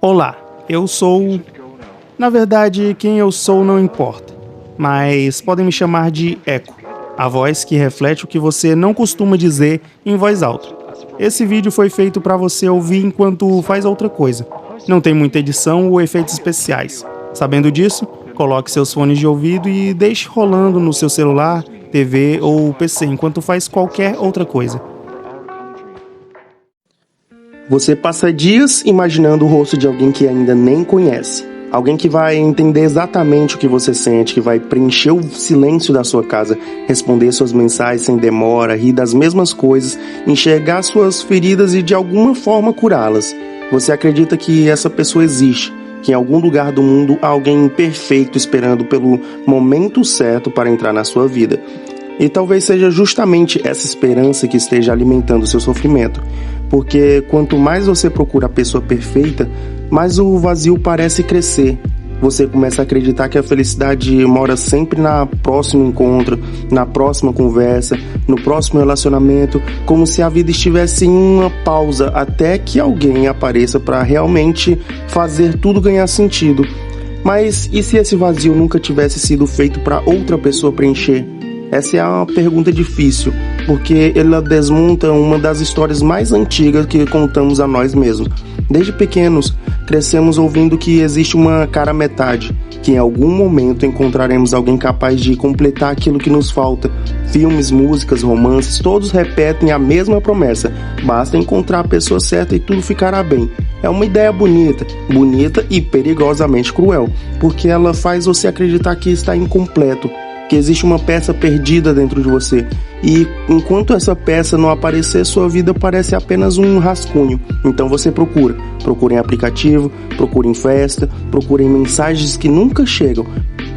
Olá, eu sou... Na verdade, quem eu sou não importa, mas podem me chamar de Eco, a voz que reflete o que você não costuma dizer em voz alta. Esse vídeo foi feito para você ouvir enquanto faz outra coisa. Não tem muita edição ou efeitos especiais. Sabendo disso, coloque seus fones de ouvido e deixe rolando no seu celular, TV ou PC enquanto faz qualquer outra coisa. Você passa dias imaginando o rosto de alguém que ainda nem conhece. Alguém que vai entender exatamente o que você sente, que vai preencher o silêncio da sua casa, responder suas mensagens sem demora, rir das mesmas coisas, enxergar suas feridas e de alguma forma curá-las. Você acredita que essa pessoa existe, que em algum lugar do mundo há alguém perfeito esperando pelo momento certo para entrar na sua vida. E talvez seja justamente essa esperança que esteja alimentando o seu sofrimento. Porque quanto mais você procura a pessoa perfeita, mais o vazio parece crescer. Você começa a acreditar que a felicidade mora sempre no próximo encontro, na próxima conversa, no próximo relacionamento, como se a vida estivesse em uma pausa até que alguém apareça para realmente fazer tudo ganhar sentido. Mas e se esse vazio nunca tivesse sido feito para outra pessoa preencher? Essa é uma pergunta difícil, porque ela desmonta uma das histórias mais antigas que contamos a nós mesmos. Desde pequenos, crescemos ouvindo que existe uma cara metade, que em algum momento encontraremos alguém capaz de completar aquilo que nos falta. Filmes, músicas, romances, todos repetem a mesma promessa. Basta encontrar a pessoa certa e tudo ficará bem. É uma ideia bonita e perigosamente cruel, porque ela faz você acreditar que está incompleto, que existe uma peça perdida dentro de você. E enquanto essa peça não aparecer, sua vida parece apenas um rascunho. Então você procura em aplicativo, procura em festa, procura em mensagens que nunca chegam.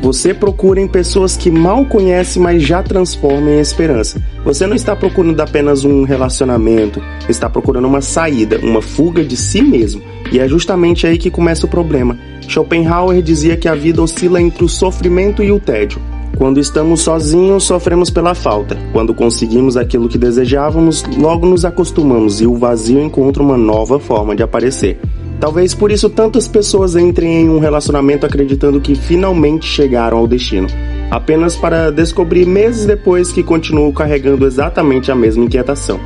Você procura em pessoas que mal conhece, mas já transformam em esperança. Você não está procurando apenas um relacionamento, está procurando uma saída, uma fuga de si mesmo. E é justamente aí que começa o problema. Schopenhauer dizia que a vida oscila entre o sofrimento e o tédio. Quando estamos sozinhos, sofremos pela falta. Quando conseguimos aquilo que desejávamos, logo nos acostumamos e o vazio encontra uma nova forma de aparecer. Talvez por isso tantas pessoas entrem em um relacionamento acreditando que finalmente chegaram ao destino, apenas para descobrir meses depois que continuam carregando exatamente a mesma inquietação.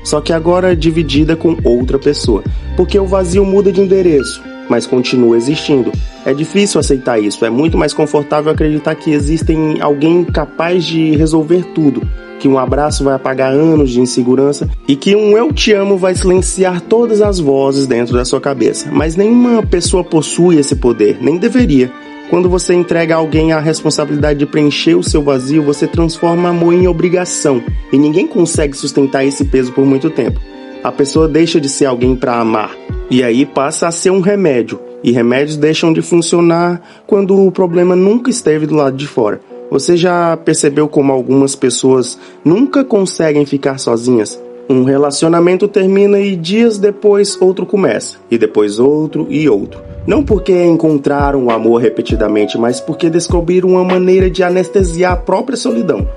Só que agora dividida com outra pessoa, porque o vazio muda de endereço, mas continua existindo. É difícil aceitar isso, é muito mais confortável acreditar que existem alguém capaz de resolver tudo, que um abraço vai apagar anos de insegurança e que um eu te amo vai silenciar todas as vozes dentro da sua cabeça. Mas nenhuma pessoa possui esse poder, nem deveria. Quando você entrega a alguém a responsabilidade de preencher o seu vazio, você transforma amor em obrigação e ninguém consegue sustentar esse peso por muito tempo. A pessoa deixa de ser alguém para amar e aí passa a ser um remédio. E remédios deixam de funcionar quando o problema nunca esteve do lado de fora. Você já percebeu como algumas pessoas nunca conseguem ficar sozinhas? Um relacionamento termina e dias depois outro começa, e depois outro e outro. Não porque encontraram o amor repetidamente, mas porque descobriram uma maneira de anestesiar a própria solidão.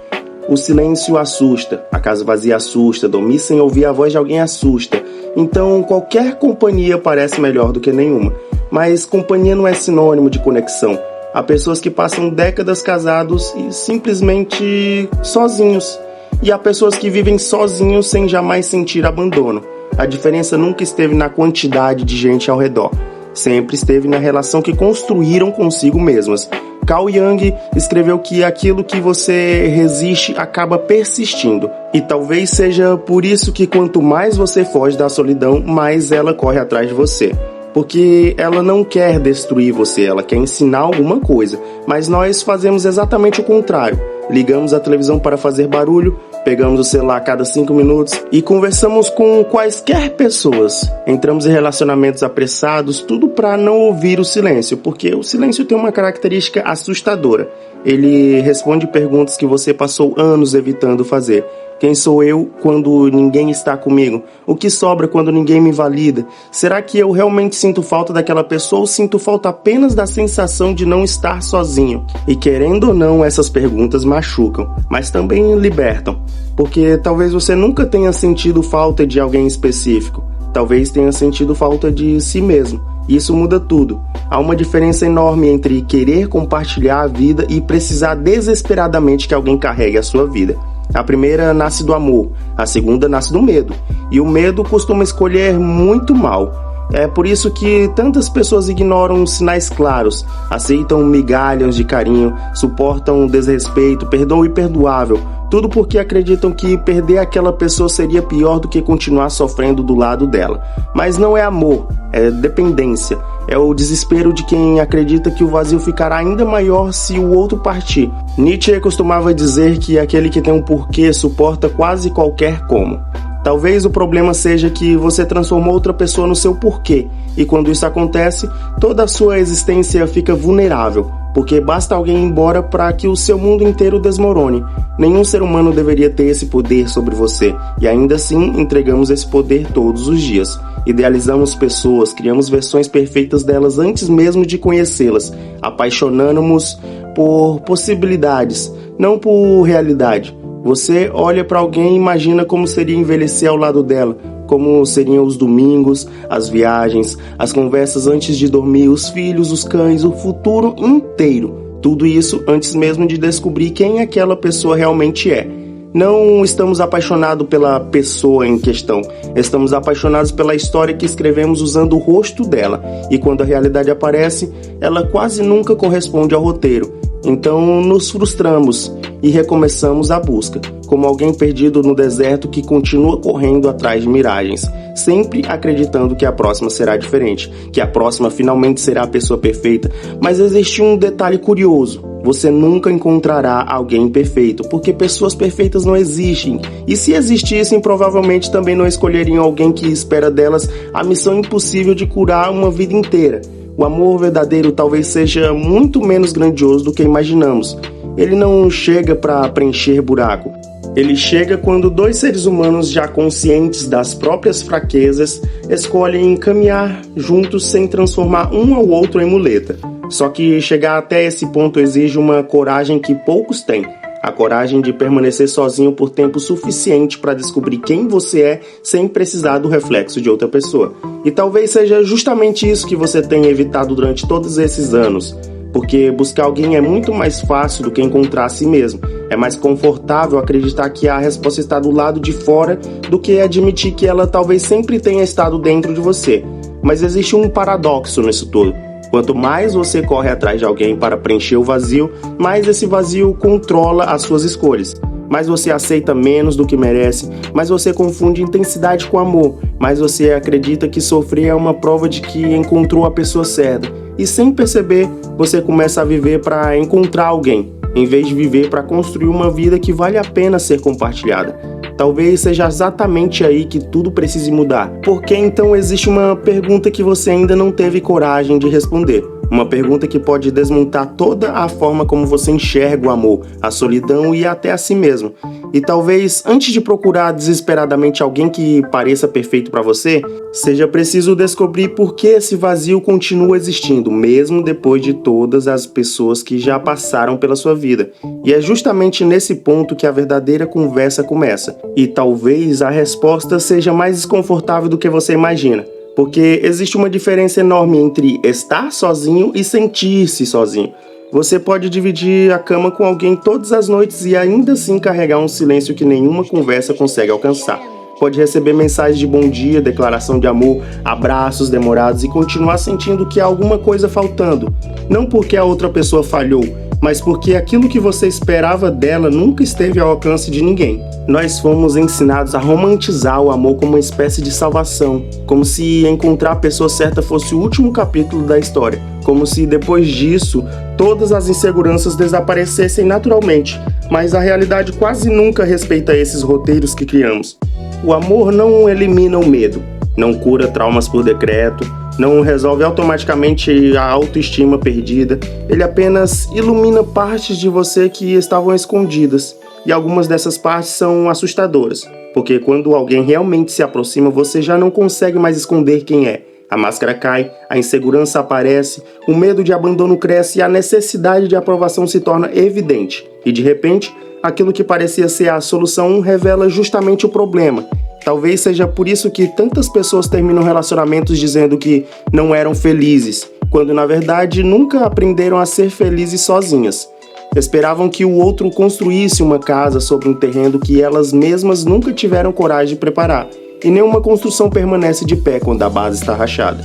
O silêncio assusta, a casa vazia assusta, dormir sem ouvir a voz de alguém assusta. Então qualquer companhia parece melhor do que nenhuma. Mas companhia não é sinônimo de conexão. Há pessoas que passam décadas casados e simplesmente sozinhos. E há pessoas que vivem sozinhos sem jamais sentir abandono. A diferença nunca esteve na quantidade de gente ao redor. Sempre esteve na relação que construíram consigo mesmas. Carl Jung escreveu que aquilo que você resiste acaba persistindo. E talvez seja por isso que quanto mais você foge da solidão, mais ela corre atrás de você. Porque ela não quer destruir você, ela quer ensinar alguma coisa. Mas nós fazemos exatamente o contrário. Ligamos a televisão para fazer barulho, pegamos o celular a cada 5 minutos e conversamos com quaisquer pessoas. Entramos em relacionamentos apressados, tudo para não ouvir o silêncio, porque o silêncio tem uma característica assustadora. Ele responde perguntas que você passou anos evitando fazer. Quem sou eu quando ninguém está comigo? O que sobra quando ninguém me valida? Será que eu realmente sinto falta daquela pessoa ou sinto falta apenas da sensação de não estar sozinho? E querendo ou não, essas perguntas machucam, mas também libertam. Porque talvez você nunca tenha sentido falta de alguém específico. Talvez tenha sentido falta de si mesmo. Isso muda tudo. Há uma diferença enorme entre querer compartilhar a vida e precisar desesperadamente que alguém carregue a sua vida. A primeira nasce do amor, a segunda nasce do medo. E o medo costuma escolher muito mal. É por isso que tantas pessoas ignoram sinais claros, aceitam migalhas de carinho, suportam desrespeito, perdão imperdoável, tudo porque acreditam que perder aquela pessoa seria pior do que continuar sofrendo do lado dela. Mas não é amor, é dependência, é o desespero de quem acredita que o vazio ficará ainda maior se o outro partir. Nietzsche costumava dizer que aquele que tem um porquê suporta quase qualquer como. Talvez o problema seja que você transformou outra pessoa no seu porquê, e quando isso acontece, toda a sua existência fica vulnerável, porque basta alguém ir embora para que o seu mundo inteiro desmorone. Nenhum ser humano deveria ter esse poder sobre você, e ainda assim entregamos esse poder todos os dias. Idealizamos pessoas, criamos versões perfeitas delas antes mesmo de conhecê-las, apaixonando-nos por possibilidades, não por realidade. Você olha para alguém e imagina como seria envelhecer ao lado dela, como seriam os domingos, as viagens, as conversas antes de dormir, os filhos, os cães, o futuro inteiro. Tudo isso antes mesmo de descobrir quem aquela pessoa realmente é. Não estamos apaixonados pela pessoa em questão, estamos apaixonados pela história que escrevemos usando o rosto dela. E quando a realidade aparece, ela quase nunca corresponde ao roteiro. Então nos frustramos e recomeçamos a busca, como alguém perdido no deserto que continua correndo atrás de miragens, sempre acreditando que a próxima será diferente, que a próxima finalmente será a pessoa perfeita. Mas existe um detalhe curioso: você nunca encontrará alguém perfeito, porque pessoas perfeitas não existem. E se existissem, provavelmente também não escolheriam alguém que espera delas a missão impossível de curar uma vida inteira. O amor verdadeiro talvez seja muito menos grandioso do que imaginamos. Ele não chega para preencher buraco. Ele chega quando dois seres humanos já conscientes das próprias fraquezas escolhem caminhar juntos sem transformar um ao outro em muleta. Só que chegar até esse ponto exige uma coragem que poucos têm. A coragem de permanecer sozinho por tempo suficiente para descobrir quem você é sem precisar do reflexo de outra pessoa. E talvez seja justamente isso que você tenha evitado durante todos esses anos. Porque buscar alguém é muito mais fácil do que encontrar a si mesmo. É mais confortável acreditar que a resposta está do lado de fora do que admitir que ela talvez sempre tenha estado dentro de você. Mas existe um paradoxo nisso tudo. Quanto mais você corre atrás de alguém para preencher o vazio, mais esse vazio controla as suas escolhas. Mais você aceita menos do que merece, mais você confunde intensidade com amor, mais você acredita que sofrer é uma prova de que encontrou a pessoa certa. E sem perceber, você começa a viver para encontrar alguém, em vez de viver para construir uma vida que vale a pena ser compartilhada. Talvez seja exatamente aí que tudo precise mudar. Porque então existe uma pergunta que você ainda não teve coragem de responder. Uma pergunta que pode desmontar toda a forma como você enxerga o amor, a solidão e até a si mesmo. E talvez, antes de procurar desesperadamente alguém que pareça perfeito para você, seja preciso descobrir por que esse vazio continua existindo, mesmo depois de todas as pessoas que já passaram pela sua vida. E é justamente nesse ponto que a verdadeira conversa começa. E talvez a resposta seja mais desconfortável do que você imagina. Porque existe uma diferença enorme entre estar sozinho e sentir-se sozinho. Você pode dividir a cama com alguém todas as noites e ainda assim carregar um silêncio que nenhuma conversa consegue alcançar. Pode receber mensagens de bom dia, declaração de amor, abraços demorados e continuar sentindo que há alguma coisa faltando. Não porque a outra pessoa falhou, mas porque aquilo que você esperava dela nunca esteve ao alcance de ninguém. Nós fomos ensinados a romantizar o amor como uma espécie de salvação, como se encontrar a pessoa certa fosse o último capítulo da história, como se depois disso todas as inseguranças desaparecessem naturalmente, mas a realidade quase nunca respeita esses roteiros que criamos. O amor não elimina o medo, não cura traumas por decreto, não resolve automaticamente a autoestima perdida, ele apenas ilumina partes de você que estavam escondidas. E algumas dessas partes são assustadoras, porque quando alguém realmente se aproxima, você já não consegue mais esconder quem é. A máscara cai, a insegurança aparece, o medo de abandono cresce e a necessidade de aprovação se torna evidente. E de repente, aquilo que parecia ser a solução revela justamente o problema. Talvez seja por isso que tantas pessoas terminam relacionamentos dizendo que não eram felizes, quando na verdade nunca aprenderam a ser felizes sozinhas. Esperavam que o outro construísse uma casa sobre um terreno que elas mesmas nunca tiveram coragem de preparar, e nenhuma construção permanece de pé quando a base está rachada.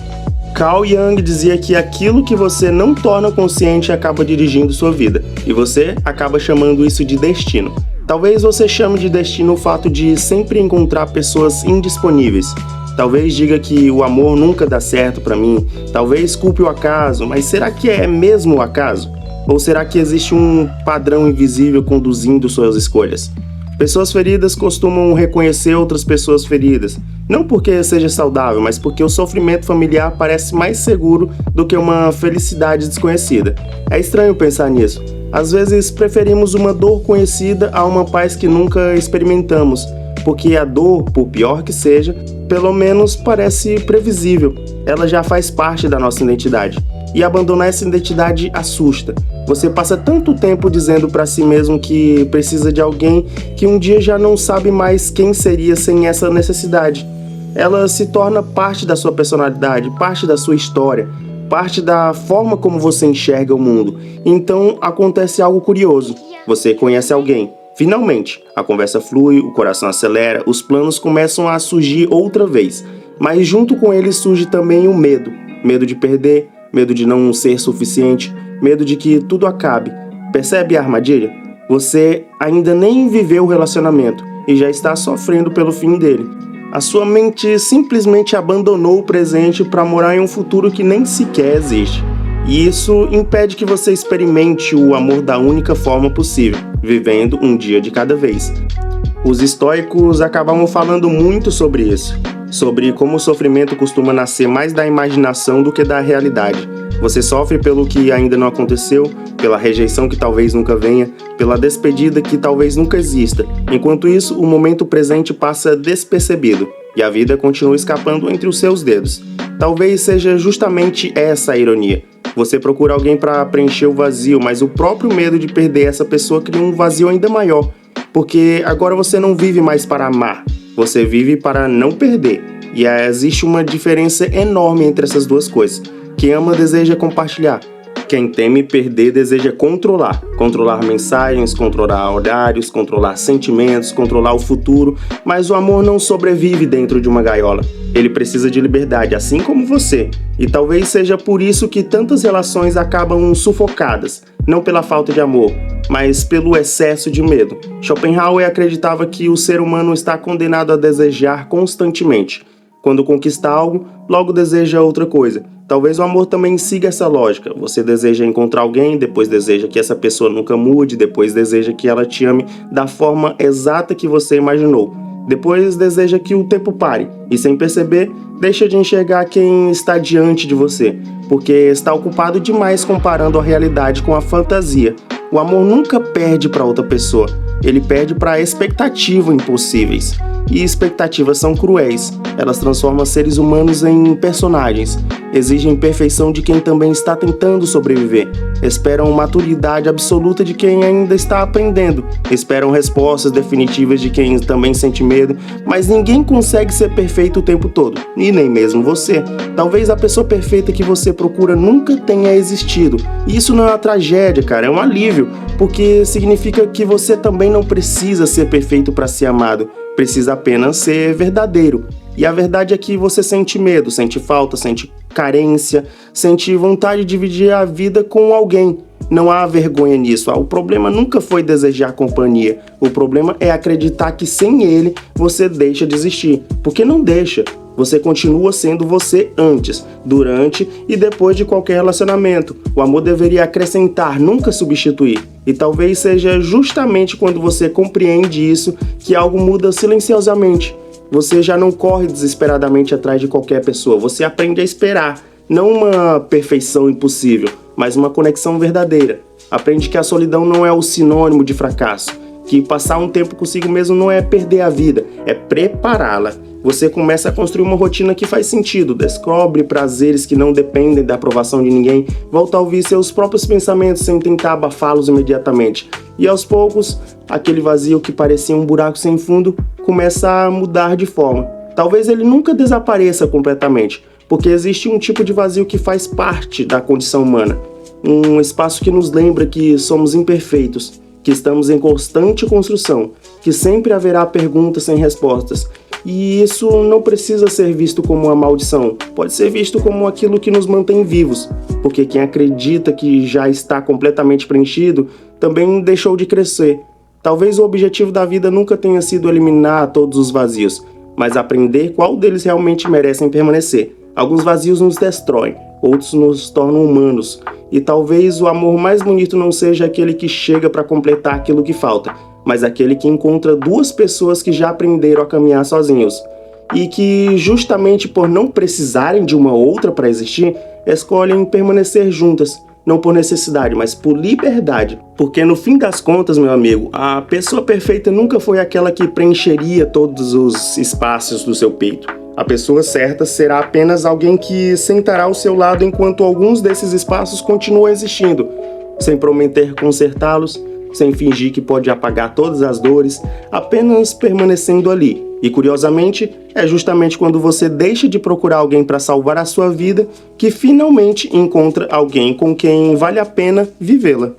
Carl Jung dizia que aquilo que você não torna consciente acaba dirigindo sua vida, e você acaba chamando isso de destino. Talvez você chame de destino o fato de sempre encontrar pessoas indisponíveis. Talvez diga que o amor nunca dá certo pra mim. Talvez culpe o acaso, mas será que é mesmo o acaso? Ou será que existe um padrão invisível conduzindo suas escolhas? Pessoas feridas costumam reconhecer outras pessoas feridas. Não porque seja saudável, mas porque o sofrimento familiar parece mais seguro do que uma felicidade desconhecida. É estranho pensar nisso. Às vezes preferimos uma dor conhecida a uma paz que nunca experimentamos, porque a dor, por pior que seja, pelo menos parece previsível. Ela já faz parte da nossa identidade. E abandonar essa identidade assusta. Você passa tanto tempo dizendo pra si mesmo que precisa de alguém que um dia já não sabe mais quem seria sem essa necessidade. Ela se torna parte da sua personalidade, parte da sua história, parte da forma como você enxerga o mundo. Então acontece algo curioso. Você conhece alguém. Finalmente, a conversa flui, o coração acelera, os planos começam a surgir outra vez. Mas junto com eles surge também o medo. Medo de perder, medo de não ser suficiente, medo de que tudo acabe. Percebe a armadilha? Você ainda nem viveu o relacionamento e já está sofrendo pelo fim dele. A sua mente simplesmente abandonou o presente para morar em um futuro que nem sequer existe. E isso impede que você experimente o amor da única forma possível, vivendo um dia de cada vez. Os estoicos acabavam falando muito sobre isso, sobre como o sofrimento costuma nascer mais da imaginação do que da realidade. Você sofre pelo que ainda não aconteceu, pela rejeição que talvez nunca venha, pela despedida que talvez nunca exista. Enquanto isso, o momento presente passa despercebido e a vida continua escapando entre os seus dedos. Talvez seja justamente essa a ironia. Você procura alguém para preencher o vazio, mas o próprio medo de perder essa pessoa cria um vazio ainda maior, porque agora você não vive mais para amar, você vive para não perder. E existe uma diferença enorme entre essas duas coisas. Quem ama deseja compartilhar. Quem teme perder deseja controlar. Controlar mensagens, controlar horários, controlar sentimentos, controlar o futuro. Mas o amor não sobrevive dentro de uma gaiola. Ele precisa de liberdade, assim como você. E talvez seja por isso que tantas relações acabam sufocadas. Não pela falta de amor, mas pelo excesso de medo. Schopenhauer acreditava que o ser humano está condenado a desejar constantemente. Quando conquista algo, logo deseja outra coisa. Talvez o amor também siga essa lógica. Você deseja encontrar alguém, depois deseja que essa pessoa nunca mude, depois deseja que ela te ame da forma exata que você imaginou. Depois deseja que o tempo pare e, sem perceber, deixa de enxergar quem está diante de você, porque está ocupado demais comparando a realidade com a fantasia. O amor nunca perde para outra pessoa, ele perde para expectativas impossíveis. E expectativas são cruéis, elas transformam seres humanos em personagens, exigem perfeição de quem também está tentando sobreviver, esperam maturidade absoluta de quem ainda está aprendendo, esperam respostas definitivas de quem também sente medo, mas ninguém consegue ser perfeito o tempo todo, e nem mesmo você. Talvez a pessoa perfeita que você procura nunca tenha existido, e isso não é uma tragédia, cara, é um alívio, porque significa que você também não precisa ser perfeito para ser amado. Precisa apenas ser verdadeiro. E a verdade é que você sente medo, sente falta, sente carência, sente vontade de dividir a vida com alguém. Não há vergonha nisso. O problema nunca foi desejar companhia. O problema é acreditar que sem ele você deixa de existir. Porque não deixa. Você continua sendo você antes, durante e depois de qualquer relacionamento. O amor deveria acrescentar, nunca substituir. E talvez seja justamente quando você compreende isso que algo muda silenciosamente. Você já não corre desesperadamente atrás de qualquer pessoa. Você aprende a esperar, não uma perfeição impossível, mas uma conexão verdadeira. Aprende que a solidão não é o sinônimo de fracasso, que passar um tempo consigo mesmo não é perder a vida, é prepará-la. Você começa a construir uma rotina que faz sentido, descobre prazeres que não dependem da aprovação de ninguém, volta a ouvir seus próprios pensamentos sem tentar abafá-los imediatamente. E aos poucos, aquele vazio que parecia um buraco sem fundo começa a mudar de forma. Talvez ele nunca desapareça completamente, porque existe um tipo de vazio que faz parte da condição humana. Um espaço que nos lembra que somos imperfeitos, que estamos em constante construção, que sempre haverá perguntas sem respostas. E isso não precisa ser visto como uma maldição, pode ser visto como aquilo que nos mantém vivos, porque quem acredita que já está completamente preenchido também deixou de crescer. Talvez o objetivo da vida nunca tenha sido eliminar todos os vazios, mas aprender qual deles realmente merecem permanecer. Alguns vazios nos destroem, outros nos tornam humanos, e talvez o amor mais bonito não seja aquele que chega para completar aquilo que falta, mas aquele que encontra duas pessoas que já aprenderam a caminhar sozinhos e que, justamente por não precisarem de uma outra para existir, escolhem permanecer juntas, não por necessidade, mas por liberdade. Porque no fim das contas, meu amigo, a pessoa perfeita nunca foi aquela que preencheria todos os espaços do seu peito. A pessoa certa será apenas alguém que sentará ao seu lado enquanto alguns desses espaços continuam existindo, sem prometer consertá-los, sem fingir que pode apagar todas as dores, apenas permanecendo ali. E curiosamente, é justamente quando você deixa de procurar alguém para salvar a sua vida que finalmente encontra alguém com quem vale a pena vivê-la.